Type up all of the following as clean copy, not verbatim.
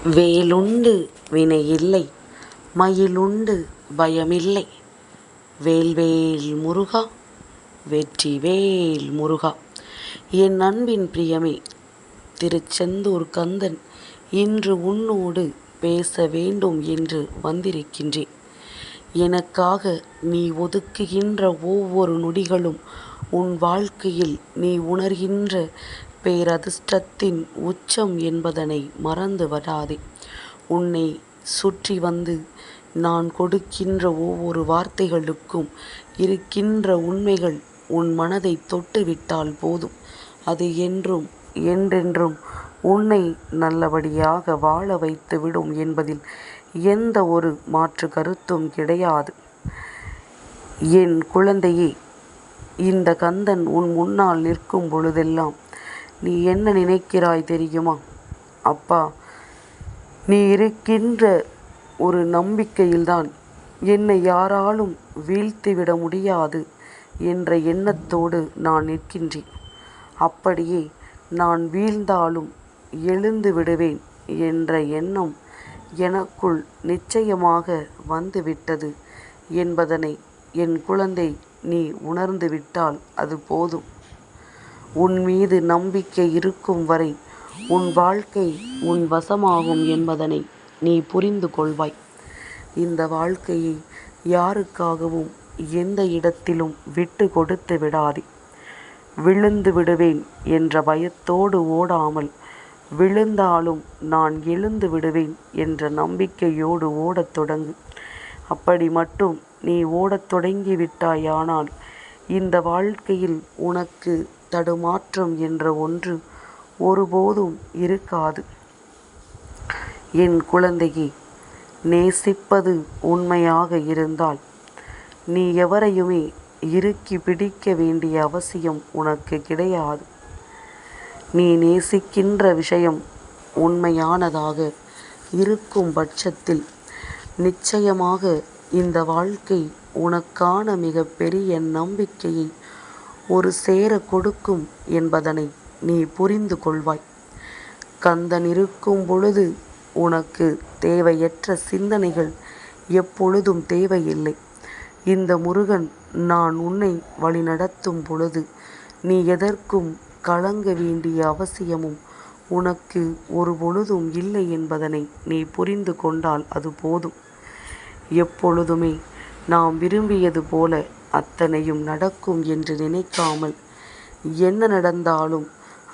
வேலுண்டு வினையில்லை, மயிலுண்டு பயமில்லை. வேல்வேல் முருகா, வெற்றிவேல் முருகா. என் அன்பின் பிரியமே, திருச்செந்தூர் கந்தன் இன்று உன்னோடு பேச வேண்டும் என்று வந்திருக்கின்றேன். எனக்காக நீ ஒதுக்குகின்ற ஒவ்வொரு நொடிகளும் உன் வாழ்க்கையில் நீ உணர்கின்ற பேரதிர்ஷ்டத்தின் உச்சம் என்பதனை மறந்து விடாதே. உன்னை சுற்றி வந்து நான் கொடுக்கின்ற ஒவ்வொரு வார்த்தைகளுக்கும் இருக்கின்ற உண்மைகள் உன் மனதை தொட்டுவிட்டால் போதும். அது என்றும் என்றென்றும் உன்னை நல்லபடியாக வாழ வைத்து விடும் என்பதில் எந்த ஒரு மாற்று கருத்தும் கிடையாது. என் குழந்தையே, இந்த கந்தன் உன் முன்னால் நிற்கும் பொழுதெல்லாம் நீ என்ன நினைக்கிறாய் தெரியுமா? அப்பா, நீ இருக்கின்ற ஒரு நம்பிக்கையில்தான் என்னை யாராலும் வீழ்த்திவிட முடியாது என்ற எண்ணத்தோடு நான் நிற்கின்றேன். அப்படியே நான் வீழ்ந்தாலும் எழுந்து விடுவேன் என்ற எண்ணம் எனக்குள் நிச்சயமாக வந்துவிட்டது என்பதனை என் குழந்தை நீ உணர்ந்து விட்டால் அது போதும். உன் மீது நம்பிக்கை இருக்கும் வரை உன் வாழ்க்கை உன் வசமாகும் என்பதனை நீ புரிந்து கொள்வாய். இந்த வாழ்க்கையை யாருக்காகவும் எந்த இடத்திலும் விட்டு கொடுத்து விடாதே. விழுந்து விடுவேன் என்ற பயத்தோடு ஓடாமல், விழுந்தாலும் நான் எழுந்து விடுவேன் என்ற நம்பிக்கையோடு ஓடத் தொடங்கு. அப்படி மட்டும் நீ ஓடத் தொடங்கி விட்டாயானால் இந்த வாழ்க்கையில் உனக்கு தடுமாற்றம் என்ற ஒன்று ஒருபோதும் இருக்காது. என் குழந்தையே, நேசிப்பது உண்மையாக இருந்தால் நீ எவரையுமே இறுக்கி பிடிக்க வேண்டிய அவசியம் உனக்கு கிடையாது. நீ நேசிக்கின்ற விஷயம் உண்மையானதாக இருக்கும் பட்சத்தில் நிச்சயமாக இந்த வாழ்க்கை உனக்கான மிகப்பெரிய நம்பிக்கையை ஒரு சேர கொடுக்கும் என்பதனை நீ புரிந்து கொள்வாய். கந்தன் இருக்கும் பொழுது உனக்கு தேவையற்ற சிந்தனைகள் எப்பொழுதும் தேவையில்லை. இந்த முருகன் நான் உன்னை வழிநடத்தும் பொழுது நீ எதற்கும் கலங்க வேண்டிய அவசியமும் உனக்கு ஒரு பொழுதும் இல்லை என்பதனை நீ புரிந்து கொண்டால் அது போதும். எப்பொழுதுமே நாம் விரும்பியது போல அத்தனையும் நடக்கும் என்று நினைக்காமல், என்ன நடந்தாலும்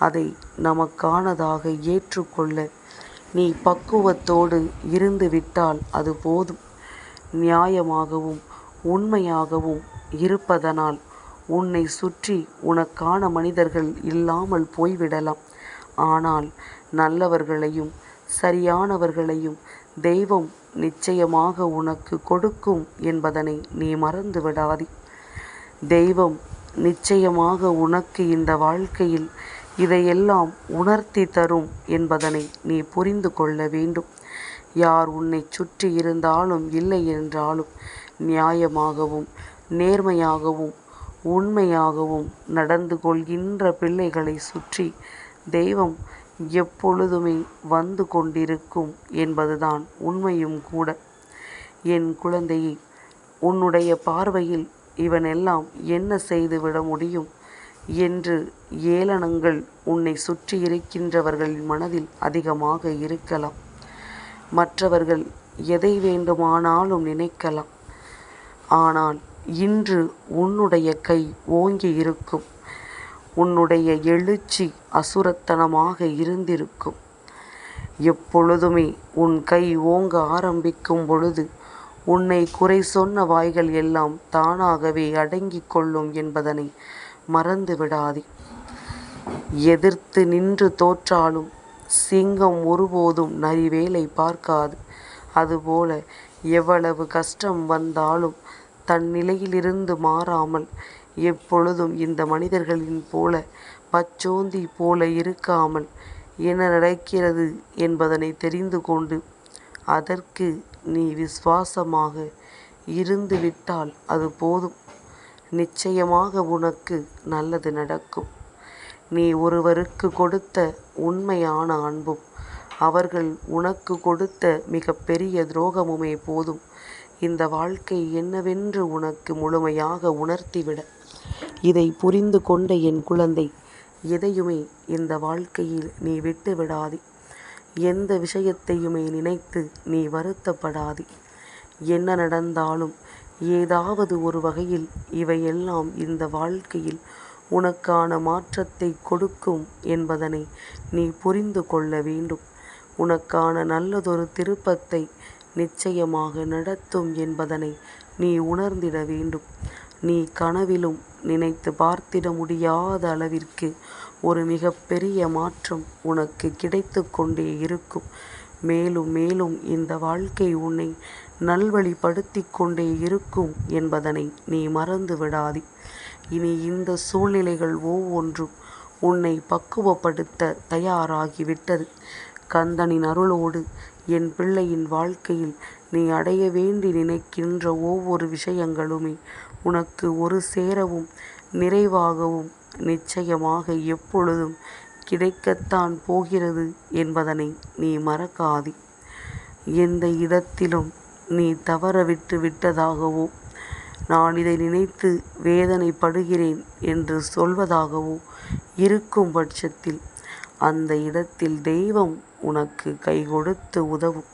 அதை நமக்கானதாக ஏற்றுக்கொள்ள நீ பக்குவத்தோடு இருந்து விட்டால் அது போதும். நியாயமாகவும் உண்மையாகவும் இருப்பதனால் உன்னை சுற்றி உனக்கான மனிதர்கள் இல்லாமல் போய்விடலாம். ஆனால் நல்லவர்களையும் சரியானவர்களையும் தெய்வம் நிச்சயமாக உனக்கு கொடுக்கும் என்பதனை நீ மறந்து விடாதே. தெய்வம் நிச்சயமாக உனக்கு இந்த வாழ்க்கையில் இதையெல்லாம் உணர்த்தி தரும் என்பதனை நீ புரிந்து கொள்ள வேண்டும். யார் உன்னை சுற்றி இருந்தாலும் இல்லை என்றாலும் நியாயமாகவும் நேர்மையாகவும் உண்மையாகவும் நடந்து கொள்கின்ற பிள்ளைகளை சுற்றி தெய்வம் எப்பொழுதுமே வந்து கொண்டிருக்கும் என்பதுதான் உண்மையும் கூட. என் குழந்தையே, உன்னுடைய பார்வையில் இவனெல்லாம் என்ன செய்துவிட முடியும் என்று ஏளனங்கள் உன்னை சுற்றி இருக்கின்றவர்களின் மனதில் அதிகமாக இருக்கலாம். மற்றவர்கள் எதை வேண்டுமானாலும் நினைக்கலாம். ஆனால் இன்று உன்னுடைய கை ஓங்கி இருக்கும். உன்னுடைய எழுச்சி அசுரத்தனமாக இருந்திருக்கும். எப்பொழுதுமே உன் கை ஓங்க ஆரம்பிக்கும் பொழுது உன்னை குறை சொன்ன வாய்கள் எல்லாம் தானாகவே அடங்கிக் கொள்ளும் என்பதனை மறந்து விடாதே. எதிர்த்து நின்று தோற்றாலும் சிங்கம் ஒருபோதும் நரிவேலை பார்க்காது. அதுபோல எவ்வளவு கஷ்டம் வந்தாலும் தன் நிலையிலிருந்து மாறாமல் எப்பொழுதும் இந்த மனிதர்களின் போல பச்சோந்தி போல இருக்காமல் என்ன நடக்கிறது என்பதனை தெரிந்து கொண்டு அதற்கு நீ விசுவாசமாக இருந்து விட்டால் அது போதும். நிச்சயமாக உனக்கு நல்லது நடக்கும். நீ ஒருவருக்கு கொடுத்த உண்மையான அன்பும் அவர்கள் உனக்கு கொடுத்த மிக பெரிய துரோகமுமே போதும் இந்த வாழ்க்கை என்னவென்று உனக்கு முழுமையாக உணர்த்திவிட. இதை புரிந்து கொண்ட என் குழந்தை, எதையுமே இந்த வாழ்க்கையில் நீ விட்டு விடாதே. எந்த விஷயத்தையுமே நினைத்து நீ வருத்தப்படாதே. என்ன நடந்தாலும் ஏதாவது ஒரு வகையில் இவையெல்லாம் இந்த வாழ்க்கையில் உனக்கான மாற்றத்தை கொடுக்கும் என்பதனை நீ புரிந்து கொள்ள வேண்டும். உனக்கான நல்லதொரு திருப்பத்தை நிச்சயமாக நடத்தும் என்பதனை நீ உணர்ந்திட வேண்டும். நீ கனவிலும் நினைத்து பார்த்திட முடியாத அளவிற்கு ஒரு மிகப்பெரிய மாற்றம் உனக்கு கிடைத்து கொண்டே இருக்கும். மேலும் மேலும் இந்த வாழ்க்கை உன்னை நல்வழிப்படுத்தி கொண்டே இருக்கும் என்பதனை நீ மறந்து விடாதே. இனி இந்த சூழ்நிலைகள் ஒவ்வொன்றும் உன்னை பக்குவப்படுத்த தயாராகிவிட்டது. கந்தனின் அருளோடு என் பிள்ளையின் வாழ்க்கையில் நீ அடைய வேண்டி நினைக்கின்ற ஒவ்வொரு விஷயங்களுமே உனக்கு ஒரு சேரவும் நிறைவாகவும் நிச்சயமாக எப்பொழுதும் கிடைக்கத்தான் போகிறது என்பதனை நீ மறக்காதே. எந்த இடத்திலும் நீ தவறவிட்டு விட்டதாகவோ, நான் இதை நினைத்து வேதனைப்படுகிறேன் என்று சொல்வதாகவோ இருக்கும் பட்சத்தில் அந்த இடத்தில் தெய்வம் உனக்கு கை கொடுத்து உதவும்.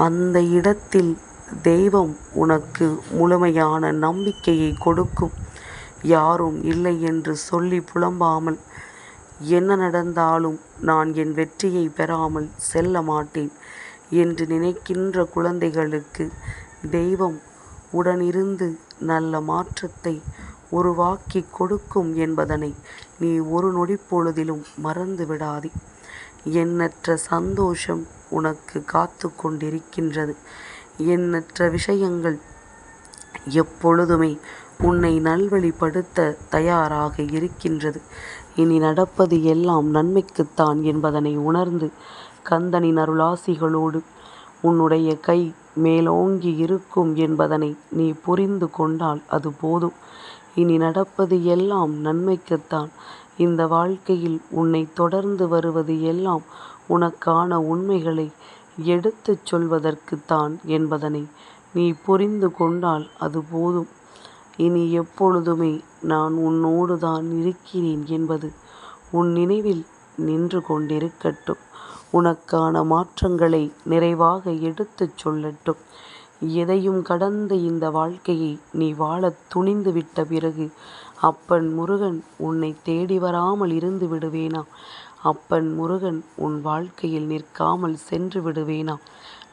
அந்த இடத்தில் தெய்வம் உனக்கு முழுமையான நம்பிக்கையை கொடுக்கும். யாரும் இல்லை என்று சொல்லி புலம்பாமல், என்ன நடந்தாலும் நான் என் வெற்றியை பெறாமல் செல்ல மாட்டேன் என்று நினைக்கின்ற குழந்தைகளுக்கு தெய்வம் உடனிருந்து நல்ல மாற்றத்தை உருவாக்கி கொடுக்கும் என்பதனை நீ ஒரு நொடி பொழுதிலும் மறந்து விடாதே. எண்ணற்ற சந்தோஷம் உனக்கு காத்து கொண்டிருக்கின்றது. எண்ணற்ற விஷயங்கள் எப்பொழுதுமே உன்னை நல்வழிப்படுத்த தயாராக இருக்கின்றது. இனி நடப்பது எல்லாம் நன்மைக்குத்தான் என்பதனை உணர்ந்து கந்தனின் அருளாசிகளோடு உன்னுடைய கை மேலோங்கி இருக்கும் என்பதனை நீ புரிந்து கொண்டால் அது போதும். இனி நடப்பது எல்லாம் நன்மைக்குத்தான். இந்த வாழ்க்கையில் உன்னை தொடர்ந்து வருவது எல்லாம் உனக்கான உண்மைகளை எடுத்துச் சொல்வதற்குத்தான் என்பதனை நீ புரிந்து கொண்டால் அது போதும். இனி எப்பொழுதுமே நான் உன்னோடு தான் இருக்கிறேன் என்பது உன் நினைவில் நின்று கொண்டிருக்கட்டும். உனக்கான மாற்றங்களை நிறைவாக எடுத்துச் சொல்லட்டும். எதையும் கடந்த இந்த வாழ்க்கையை நீ வாழத் துணிந்து விட்ட பிறகு அப்பன் முருகன் உன்னை தேடி வராமல் இருந்து விடுவேனா? அப்பன் முருகன் உன் வாழ்க்கையில் நிற்காமல் சென்று விடுவேனா?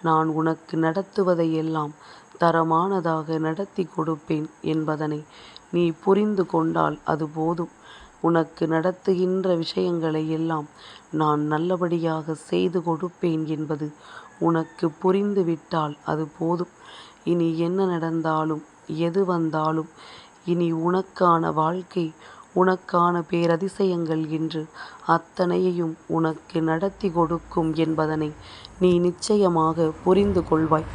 நான் உனக்கு நடத்துவதையெல்லாம் தரமானதாக நடத்தி கொடுப்பேன் என்பதனை நீ புரிந்து கொண்டால் அது போதும். உனக்கு நடத்துகின்ற விஷயங்களை எல்லாம் நான் நல்லபடியாக செய்து கொடுப்பேன் என்பது உனக்கு புரிந்துவிட்டால் அது போதும். இனி என்ன நடந்தாலும் எது வந்தாலும் இனி உனக்கான வாழ்க்கை, உனக்கான பேரதிசயங்கள் என்று அத்தனையையும் உனக்கு நடத்தி கொடுக்கும் என்பதனை நீ நிச்சயமாக புரிந்து கொள்வாய்.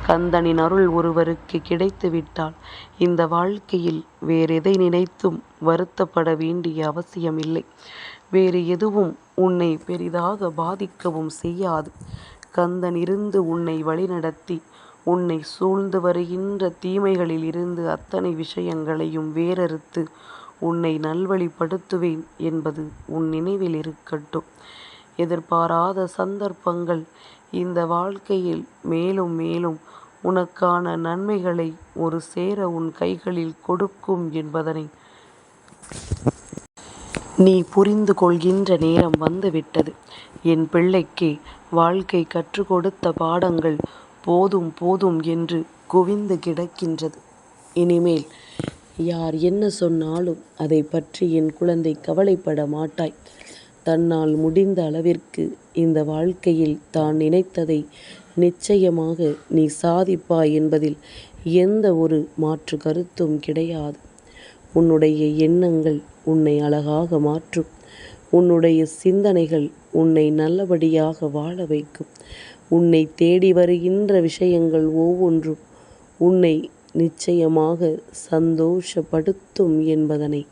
கந்தனின் அருள் ஒருவருக்கு கிடைத்துவிட்டால் இந்த வாழ்க்கையில் வேறெதை நினைத்தும் வருத்தப்பட வேண்டிய அவசியமில்லை. வேறு எதுவும் உன்னை பெரிதாக பாதிக்கவும் செய்யாது. கந்தன் இருந்து உன்னை வழிநடத்தி உன்னை சூழ்ந்து வருகின்ற தீமைகளில் இருந்து அத்தனை விஷயங்களையும் வேறறுத்து உன்னை நல்வழிப்படுத்துவேன் என்பது உன் நினைவில் இருக்கட்டும். எதிர்பாராத சந்தர்ப்பங்கள் இந்த வாழ்க்கையில் மேலும் மேலும் உனக்கான நன்மைகளை ஒரு சேர உன் கைகளில் கொடுக்கும் என்பதனை நீ புரிந்து கொள்கின்ற நேரம் வந்துவிட்டது. என் பிள்ளைக்கு வாழ்க்கை கற்றுக் கொடுத்த பாடங்கள் போதும் போதும் என்று குவிந்து கிடக்கின்றது. இனிமேல் யார் என்ன சொன்னாலும் அதை பற்றி என் குழந்தை கவலைப்பட மாட்டாய். தன்னால் முடிந்த அளவிற்கு இந்த வாழ்க்கையில் தான் நினைத்ததை நிச்சயமாக நீ சாதிப்பாய் என்பதில் எந்த ஒரு மாற்று கருத்தும் கிடையாது. உன்னுடைய எண்ணங்கள் உன்னை அழகாக மாற்றும். உன்னுடைய சிந்தனைகள் உன்னை நல்லபடியாக வாழ வைக்கும். உன்னை தேடி வருகின்ற விஷயங்கள் ஒவ்வொன்றும் உன்னை நிச்சயமாக சந்தோஷப்படுத்தும் என்பதனை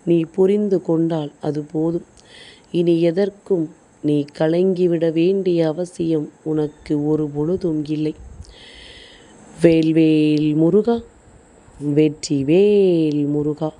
நீ புரிந்து கொண்டால் அது போதும். இனி எதற்கும் நீ கலங்கிவிட வேண்டிய அவசியம் உனக்கு ஒரு பொழுதும் இல்லை. வேல்வேல் முருகா, வெற்றிவேல் முருகா.